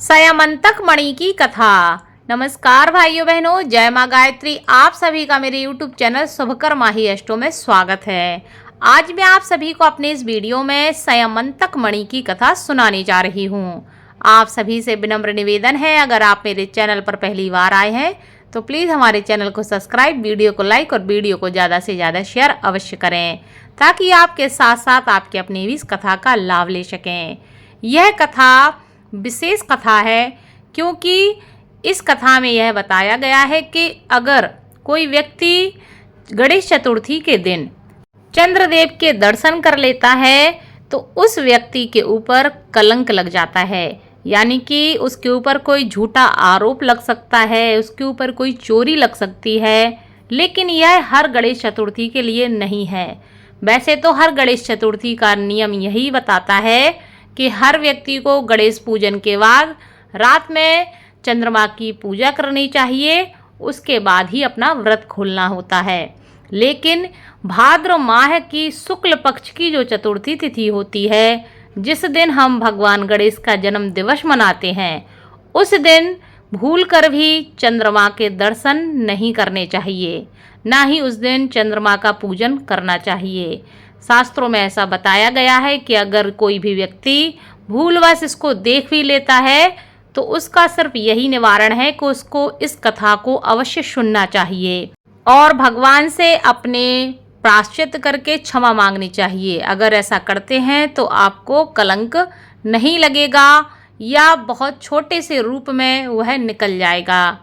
संयमंतक मणि की कथा। नमस्कार भाइयों बहनों, जय माँ गायत्री। आप सभी का मेरे YouTube चैनल शुभकर माही अष्टो में स्वागत है। आज मैं आप सभी को अपने इस वीडियो में संयमंतक मणि की कथा सुनाने जा रही हूँ। आप सभी से विनम्र निवेदन है, अगर आप मेरे चैनल पर पहली बार आए हैं तो प्लीज़ हमारे चैनल को सब्सक्राइब, वीडियो को लाइक और वीडियो को ज़्यादा से ज़्यादा शेयर अवश्य करें, ताकि आपके साथ साथ आपके अपने भी इस कथा का लाभ ले सकें। यह कथा विशेष कथा है क्योंकि इस कथा में यह बताया गया है कि अगर कोई व्यक्ति गणेश चतुर्थी के दिन चंद्रदेव के दर्शन कर लेता है तो उस व्यक्ति के ऊपर कलंक लग जाता है, यानी कि उसके ऊपर कोई झूठा आरोप लग सकता है, उसके ऊपर कोई चोरी लग सकती है। लेकिन यह हर गणेश चतुर्थी के लिए नहीं है। वैसे तो हर गणेश चतुर्थी का नियम यही बताता है कि हर व्यक्ति को गणेश पूजन के बाद रात में चंद्रमा की पूजा करनी चाहिए, उसके बाद ही अपना व्रत खोलना होता है। लेकिन भाद्र माह की शुक्ल पक्ष की जो चतुर्थी तिथि होती है, जिस दिन हम भगवान गणेश का जन्म दिवस मनाते हैं, उस दिन भूलकर भी चंद्रमा के दर्शन नहीं करने चाहिए, ना ही उस दिन चंद्रमा का पूजन करना चाहिए। शास्त्रों में ऐसा बताया गया है कि अगर कोई भी व्यक्ति भूलवश इसको देख भी लेता है तो उसका सिर्फ यही निवारण है कि उसको इस कथा को अवश्य सुनना चाहिए और भगवान से अपने प्रायश्चित करके क्षमा मांगनी चाहिए। अगर ऐसा करते हैं तो आपको कलंक नहीं लगेगा या बहुत छोटे से रूप में वह निकल जाएगा।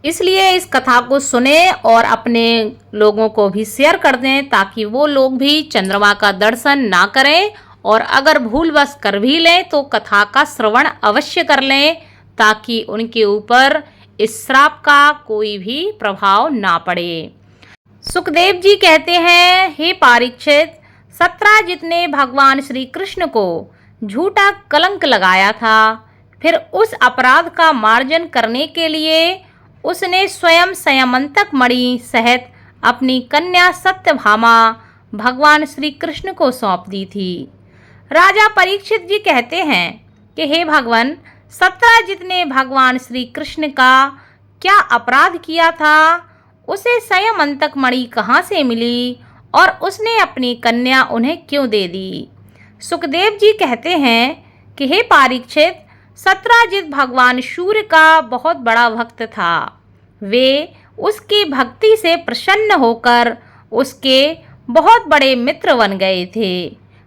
इसलिए इस कथा को सुने और अपने लोगों को भी शेयर कर दें, ताकि वो लोग भी चंद्रमा का दर्शन ना करें, और अगर भूलवश कर भी लें तो कथा का श्रवण अवश्य कर लें, ताकि उनके ऊपर इस श्राप का कोई भी प्रभाव ना पड़े। सुखदेव जी कहते हैं, हे परीक्षित, सत्राजित ने भगवान श्री कृष्ण को झूठा कलंक लगाया था। फिर उस अपराध का मार्जन करने के लिए उसने स्वयं संयमंतक मणि सहित अपनी कन्या सत्यभामा भगवान श्री कृष्ण को सौंप दी थी। राजा परीक्षित जी कहते हैं कि हे भगवान, सत्राजित ने भगवान श्री कृष्ण का क्या अपराध किया था? उसे संयमंतक मणि कहाँ से मिली और उसने अपनी कन्या उन्हें क्यों दे दी? सुखदेव जी कहते हैं कि हे परीक्षित, सत्राजित भगवान सूर्य का बहुत बड़ा भक्त था। वे उसकी भक्ति से प्रसन्न होकर उसके बहुत बड़े मित्र बन गए थे।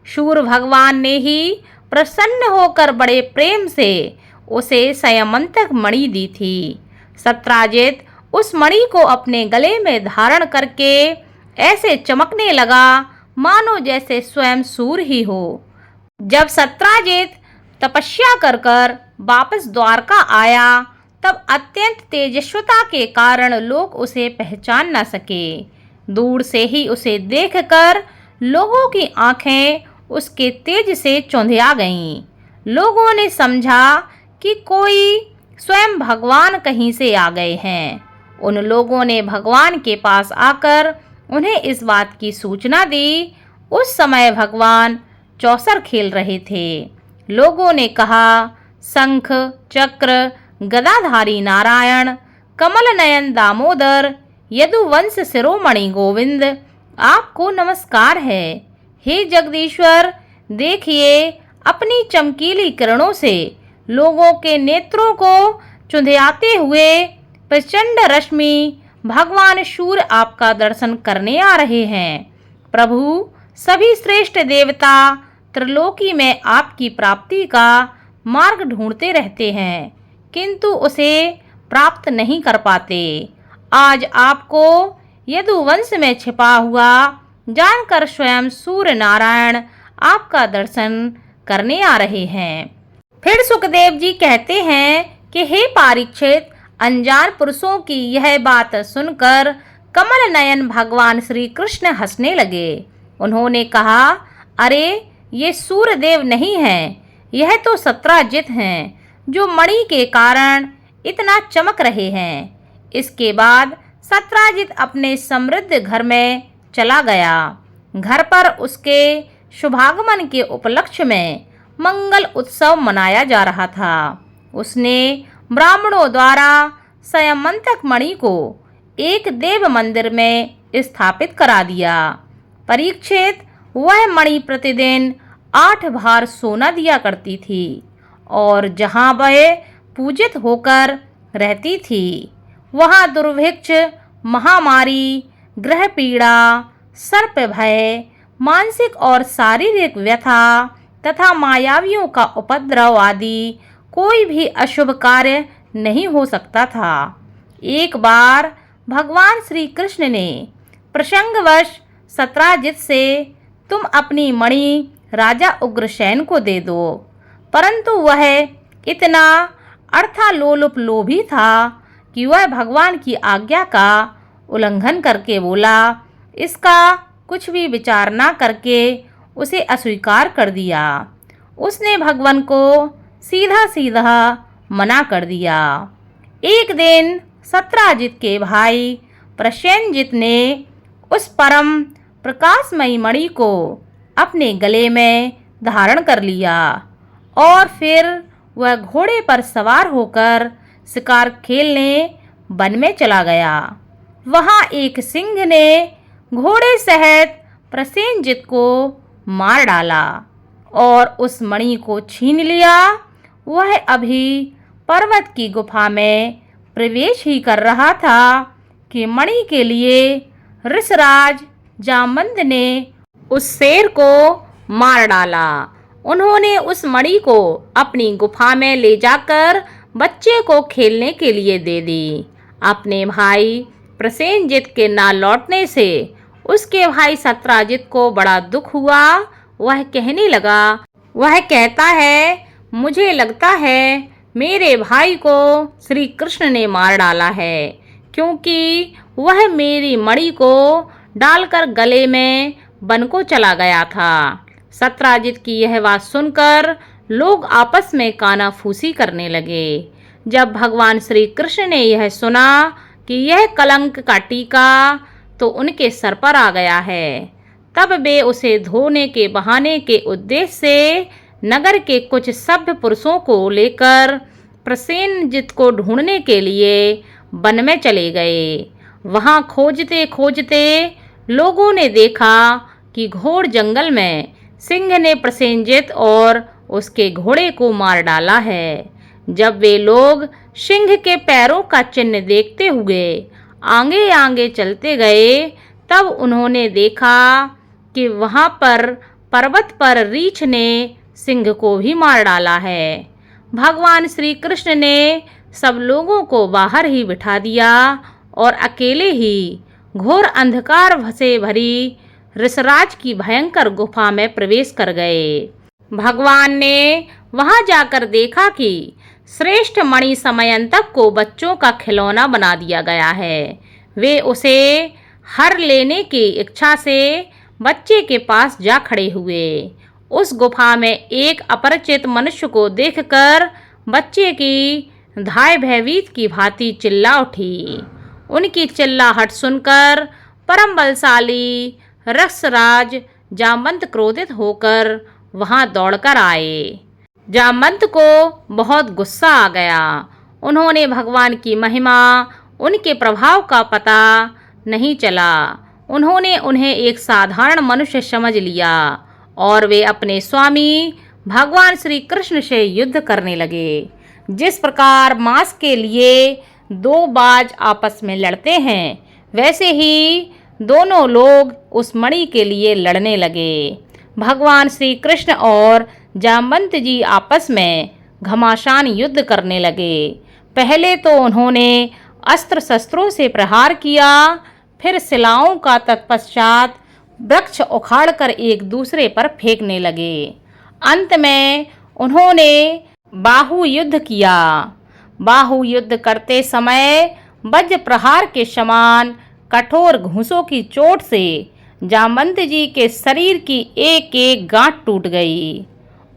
सूर्य भगवान ने ही प्रसन्न होकर बड़े प्रेम से उसे संयमंतक मणि दी थी। सत्राजित उस मणि को अपने गले में धारण करके ऐसे चमकने लगा मानो जैसे स्वयं सूर्य ही हो। जब सत्राजित तपस्या कर कर वापस द्वारका आया, तब अत्यंत तेजस्वता के कारण लोग उसे पहचान न सके। दूर से ही उसे देखकर लोगों की आंखें उसके तेज से चौंधिया गईं। लोगों ने समझा कि कोई स्वयं भगवान कहीं से आ गए हैं। उन लोगों ने भगवान के पास आकर उन्हें इस बात की सूचना दी। उस समय भगवान चौसर खेल रहे थे। लोगों ने कहा, शंख चक्र गदाधारी नारायण, कमल नयन दामोदर, यदुवंश शिरोमणि गोविंद, आपको नमस्कार है। हे जगदीश्वर, देखिए अपनी चमकीली किरणों से लोगों के नेत्रों को चुंधियाते हुए प्रचंड रश्मि भगवान सूर्य आपका दर्शन करने आ रहे हैं। प्रभु, सभी श्रेष्ठ देवता त्रिलोकी में आपकी प्राप्ति का मार्ग ढूंढते रहते हैं, किंतु उसे प्राप्त नहीं कर पाते। आज आपको यदुवंश में छिपा हुआ जानकर स्वयं सूर्य नारायण आपका दर्शन करने आ रहे हैं। फिर सुखदेव जी कहते हैं कि हे परीक्षित, अनजान पुरुषों की यह बात सुनकर कमल नयन भगवान श्री कृष्ण हंसने लगे। उन्होंने कहा, अरे ये सूर्य देव नहीं हैं, यह तो सत्राजित हैं, जो मणि के कारण इतना चमक रहे हैं। इसके बाद सत्राजित अपने समृद्ध घर में चला गया। घर पर उसके शुभागमन के उपलक्ष्य में मंगल उत्सव मनाया जा रहा था। उसने ब्राह्मणों द्वारा संयमंतक मणि को एक देव मंदिर में स्थापित करा दिया। परीक्षित वह मणि प्रतिदिन 8 भार सोना दिया करती थी और जहाँ वह पूजित होकर रहती थी वहाँ दुर्भिक्ष, महामारी, ग्रह पीड़ा, सर्प भय, मानसिक और शारीरिक व्यथा तथा मायावियों का उपद्रव आदि कोई भी अशुभ कार्य नहीं हो सकता था। एक बार भगवान श्री कृष्ण ने प्रसंगवश सत्राजित से तुम अपनी मणि राजा उग्रसेन को दे दो, परंतु वह इतना अर्थालोलुप लोभी था कि वह भगवान की आज्ञा का उल्लंघन करके बोला, इसका कुछ भी विचार न करके उसे अस्वीकार कर दिया। उसने भगवान को सीधा सीधा मना कर दिया। एक दिन सत्राजित के भाई प्रसेनजित ने उस परम प्रकाशमयी मणि को अपने गले में धारण कर लिया और फिर वह घोड़े पर सवार होकर शिकार खेलने वन में चला गया। वहाँ एक सिंह ने घोड़े सहित प्रसेनजित को मार डाला और उस मणि को छीन लिया। वह अभी पर्वत की गुफा में प्रवेश ही कर रहा था कि मणि के लिए ऋषराज जामवंत ने उस शेर को मार डाला। उन्होंने उस मणि को अपनी गुफा में ले जाकर बच्चे को खेलने के लिए दे दी। अपने भाई प्रसेनजित के ना लौटने से उसके भाई सत्राजित को बड़ा दुख हुआ। वह कहने लगा, वह कहता है, मुझे लगता है मेरे भाई को श्री कृष्ण ने मार डाला है, क्योंकि वह मेरी मणि को डालकर गले में वन को चला गया था। सत्राजित की यह बात सुनकर लोग आपस में कानाफूसी करने लगे। जब भगवान श्री कृष्ण ने यह सुना कि यह कलंक का टीका तो उनके सर पर आ गया है, तब वे उसे धोने के बहाने के उद्देश्य से नगर के कुछ सभ्य पुरुषों को लेकर प्रसेनजित को ढूंढने के लिए वन में चले गए। वहां खोजते खोजते लोगों ने देखा कि घोर जंगल में सिंह ने प्रसेनजित और उसके घोड़े को मार डाला है। जब वे लोग सिंह के पैरों का चिन्ह देखते हुए आगे आगे चलते गए, तब उन्होंने देखा कि वहां पर पर्वत पर रीछ ने सिंह को भी मार डाला है। भगवान श्री कृष्ण ने सब लोगों को बाहर ही बिठा दिया और अकेले ही घोर अंधकार से भरी ऋषराज की भयंकर गुफा में प्रवेश कर गए। भगवान ने वहां जाकर देखा कि श्रेष्ठ मणि समयंतक को बच्चों का खिलौना बना दिया गया है। वे उसे हर लेने की इच्छा से बच्चे के पास जा खड़े हुए। उस गुफा में एक अपरिचित मनुष्य को देखकर बच्चे की धाय भयभीत की भांति चिल्ला उठी। उनकी चिल्लाहट सुनकर परम बलशाली ऋषराज जामवंत क्रोधित होकर वहां दौड़कर आए। जामवंत को बहुत गुस्सा आ गया। उन्होंने भगवान की महिमा, उनके प्रभाव का पता नहीं चला। उन्होंने उन्हें एक साधारण मनुष्य समझ लिया और वे अपने स्वामी भगवान श्री कृष्ण से युद्ध करने लगे। जिस प्रकार मांस के लिए दो बाज आपस में लड़ते हैं, वैसे ही दोनों लोग उस मणि के लिए लड़ने लगे। भगवान श्री कृष्ण और जामवंत जी आपस में घमासान युद्ध करने लगे। पहले तो उन्होंने अस्त्र शस्त्रों से प्रहार किया, फिर शिलाओं का तत्पश्चात वृक्ष उखाड़कर एक दूसरे पर फेंकने लगे। अंत में उन्होंने बाहु युद्ध किया। बाहु युद्ध करते समय वज्र प्रहार के समान कठोर घूंसों की चोट से जामवंत जी के शरीर की एक एक गांठ टूट गई।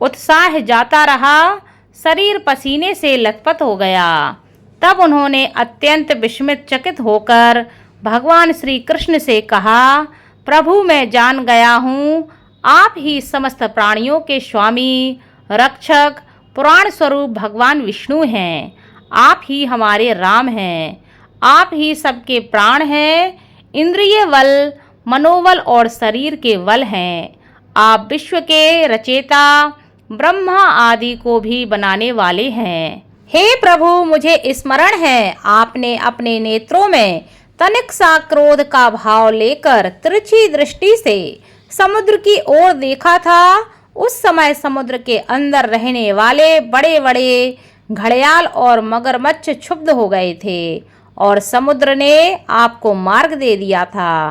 उत्साह जाता रहा, शरीर पसीने से लथपथ हो गया। तब उन्होंने अत्यंत विस्मित चकित होकर भगवान श्री कृष्ण से कहा, प्रभु मैं जान गया हूँ, आप ही समस्त प्राणियों के स्वामी, रक्षक, पुराण स्वरूप भगवान विष्णु हैं। आप ही हमारे राम हैं। आप ही सबके प्राण हैं। इंद्रिय बल, मनोबल और शरीर के बल हैं। आप विश्व के रचयिता, ब्रह्मा आदि को भी बनाने वाले हैं। हे प्रभु, मुझे स्मरण है आपने अपने नेत्रों में तनिक सा क्रोध का भाव लेकर तिरछी दृष्टि से समुद्र की ओर देखा था। उस समय समुद्र के अंदर रहने वाले बड़े बड़े घड़ियाल और मगरमच्छ क्षुब्ध हो गए थे और समुद्र ने आपको मार्ग दे दिया था।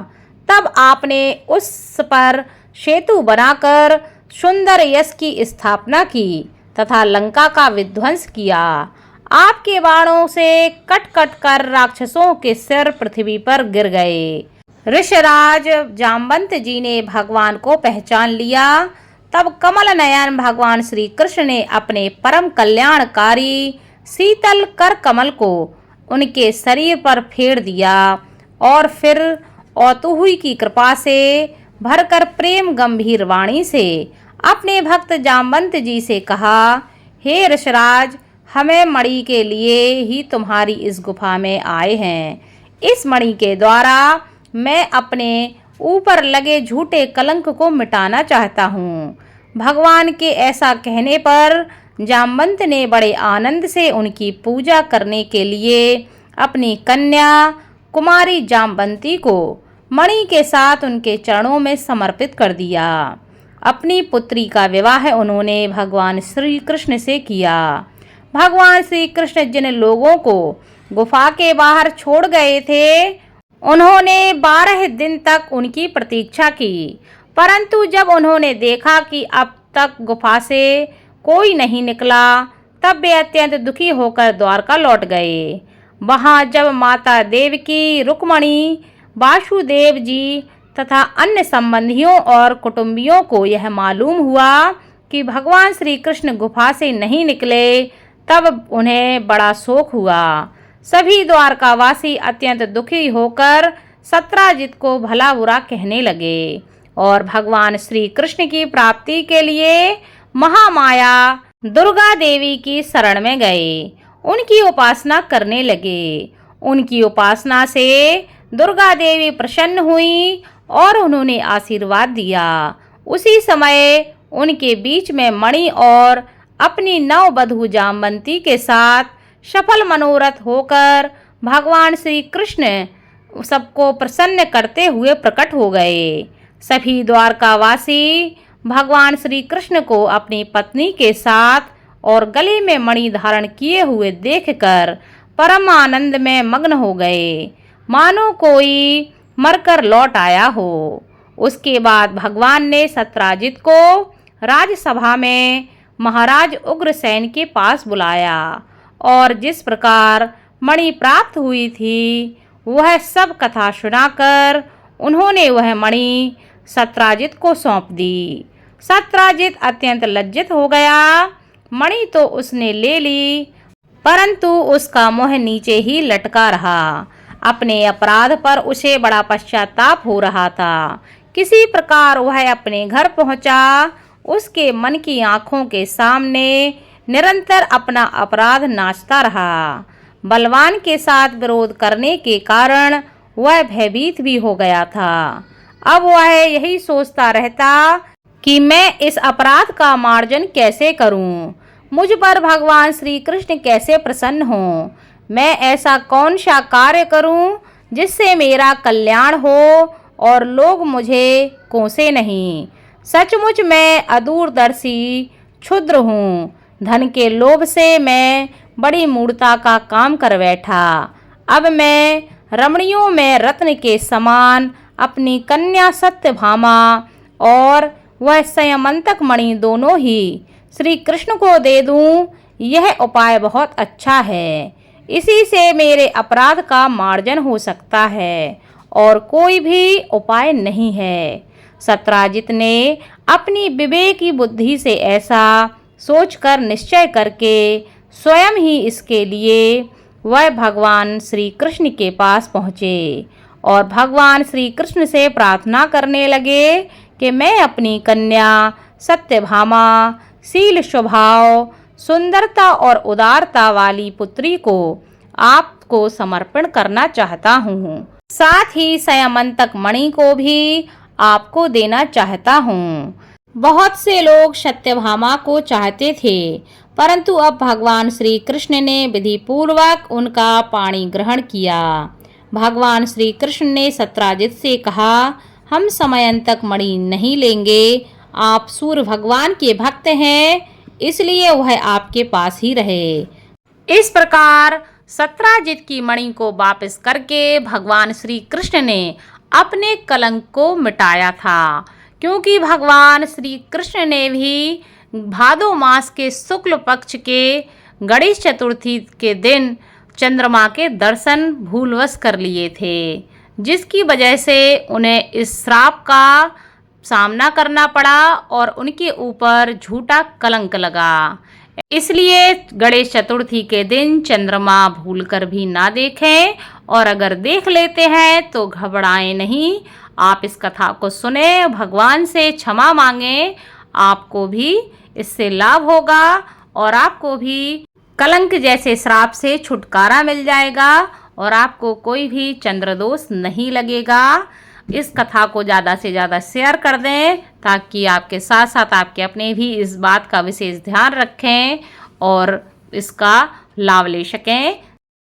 तब आपने उस पर सेतु बनाकर सुंदर यश की स्थापना की तथा लंका का विध्वंस किया। आपके बाणों से कट कट कर राक्षसों के सिर पृथ्वी पर गिर गए। ऋषराज जाम्बंत जी ने भगवान को पहचान लिया। तब कमल नयन भगवान श्री कृष्ण ने अपने परम कल्याणकारी शीतल कर कमल को उनके शरीर पर फेर दिया और फिर औतुहुई की कृपा से भरकर प्रेम गंभीर वाणी से अपने भक्त जाम्बंत जी से कहा, हे ऋषराज, हमें मणि के लिए ही तुम्हारी इस गुफा में आए हैं। इस मणि के द्वारा मैं अपने ऊपर लगे झूठे कलंक को मिटाना चाहता हूँ। भगवान के ऐसा कहने पर जाम्बंत ने बड़े आनंद से उनकी पूजा करने के लिए अपनी कन्या कुमारी जाम्बंती को मणि के साथ उनके चरणों में समर्पित कर दिया। अपनी पुत्री का विवाह उन्होंने भगवान श्री कृष्ण से किया। भगवान श्री कृष्ण जिन लोगों को गुफा के बाहर छोड़ गए थे, उन्होंने 12 दिन तक उनकी प्रतीक्षा की, परंतु जब उन्होंने देखा कि अब तक गुफा से कोई नहीं निकला, तब वे अत्यंत दुखी होकर द्वारका लौट गए। वहां जब माता देवकी, रुक्मणी, वासुदेव जी तथा अन्य संबंधियों और कुटुंबियों को यह मालूम हुआ कि भगवान श्री कृष्ण गुफा से नहीं निकले, तब उन्हें बड़ा शोक हुआ। सभी द्वारकावासी अत्यंत दुखी होकर सत्राजित को भला बुरा कहने लगे और भगवान श्री कृष्ण की प्राप्ति के लिए महामाया दुर्गा देवी की शरण में गए। उनकी उपासना करने लगे। उनकी उपासना से दुर्गा देवी प्रसन्न हुई और उन्होंने आशीर्वाद दिया। उसी समय उनके बीच में मणि और अपनी नववधू जाम्बंती के साथ सफल मनोरथ होकर भगवान श्री कृष्ण सबको प्रसन्न करते हुए प्रकट हो गए। सभी द्वारकावासी भगवान श्री कृष्ण को अपनी पत्नी के साथ और गले में मणि धारण किए हुए देखकर परम आनंद में मग्न हो गए, मानो कोई मरकर लौट आया हो। उसके बाद भगवान ने सत्राजित को राजसभा में महाराज उग्रसेन के पास बुलाया और जिस प्रकार मणि प्राप्त हुई थी वह सब कथा सुनाकर उन्होंने वह मणि सत्राजित को सौंप दी। सत्राजित अत्यंत लज्जित हो गया। मणि तो उसने ले ली, परंतु उसका मुंह नीचे ही लटका रहा। अपने अपराध पर उसे बड़ा पश्चाताप हो रहा था। किसी प्रकार वह अपने घर पहुंचा। उसके मन की आंखों के सामने निरंतर अपना अपराध नाचता रहा। बलवान के साथ विरोध करने के कारण वह भयभीत भी हो गया था। अब वह यही सोचता रहता कि मैं इस अपराध का मार्जन कैसे करूं, मुझ पर भगवान श्री कृष्ण कैसे प्रसन्न हों, मैं ऐसा कौन सा कार्य करूं जिससे मेरा कल्याण हो और लोग मुझे कोसे नहीं। सचमुच मैं अदूरदर्शी क्षुद्र हूँ। धन के लोभ से मैं बड़ी मूढ़ता का काम कर बैठा। अब मैं रमणियों में रत्न के समान अपनी कन्या सत्यभामा और वह संयमंतक मणि दोनों ही श्री कृष्ण को दे दूं, यह उपाय बहुत अच्छा है। इसी से मेरे अपराध का मार्जन हो सकता है और कोई भी उपाय नहीं है। सत्राजित ने अपनी विवेकी बुद्धि से ऐसा सोचकर निश्चय करके स्वयं ही इसके लिए वह भगवान श्री कृष्ण के पास पहुँचे और भगवान श्री कृष्ण से प्रार्थना करने लगे कि मैं अपनी कन्या सत्यभामा शील स्वभाव, सुंदरता और उदारता वाली पुत्री को आपको समर्पण करना चाहता हूँ। साथ ही संयमंतक मणि को भी आपको देना चाहता हूँ। बहुत से लोग सत्यभामा को चाहते थे, परंतु अब भगवान श्री कृष्ण ने विधि पूर्वक उनका पाणी ग्रहण किया। भगवान श्री कृष्ण ने सत्राजित से कहा, हम समयंतक मणि नहीं लेंगे। आप सूर्य भगवान के भक्त हैं, इसलिए वह आपके पास ही रहे। इस प्रकार सत्राजित की मणि को वापस करके भगवान श्री कृष्ण ने अपने कलंक को मिटाया था, क्योंकि भगवान श्री कृष्ण ने भी भादो मास के शुक्ल पक्ष के गणेश चतुर्थी के दिन चंद्रमा के दर्शन भूलवश कर लिए थे, जिसकी वजह से उन्हें इस श्राप का सामना करना पड़ा और उनके ऊपर झूठा कलंक लगा। इसलिए गणेश चतुर्थी के दिन चंद्रमा भूलकर भी ना देखें, और अगर देख लेते हैं तो घबराएं नहीं। आप इस कथा को सुने, भगवान से क्षमा मांगें, आपको भी इससे लाभ होगा और आपको भी कलंक जैसे श्राप से छुटकारा मिल जाएगा और आपको कोई भी चंद्रदोष नहीं लगेगा। इस कथा को ज़्यादा से ज़्यादा शेयर कर दें, ताकि आपके साथ साथ आपके अपने भी इस बात का विशेष ध्यान रखें और इसका लाभ ले सकें।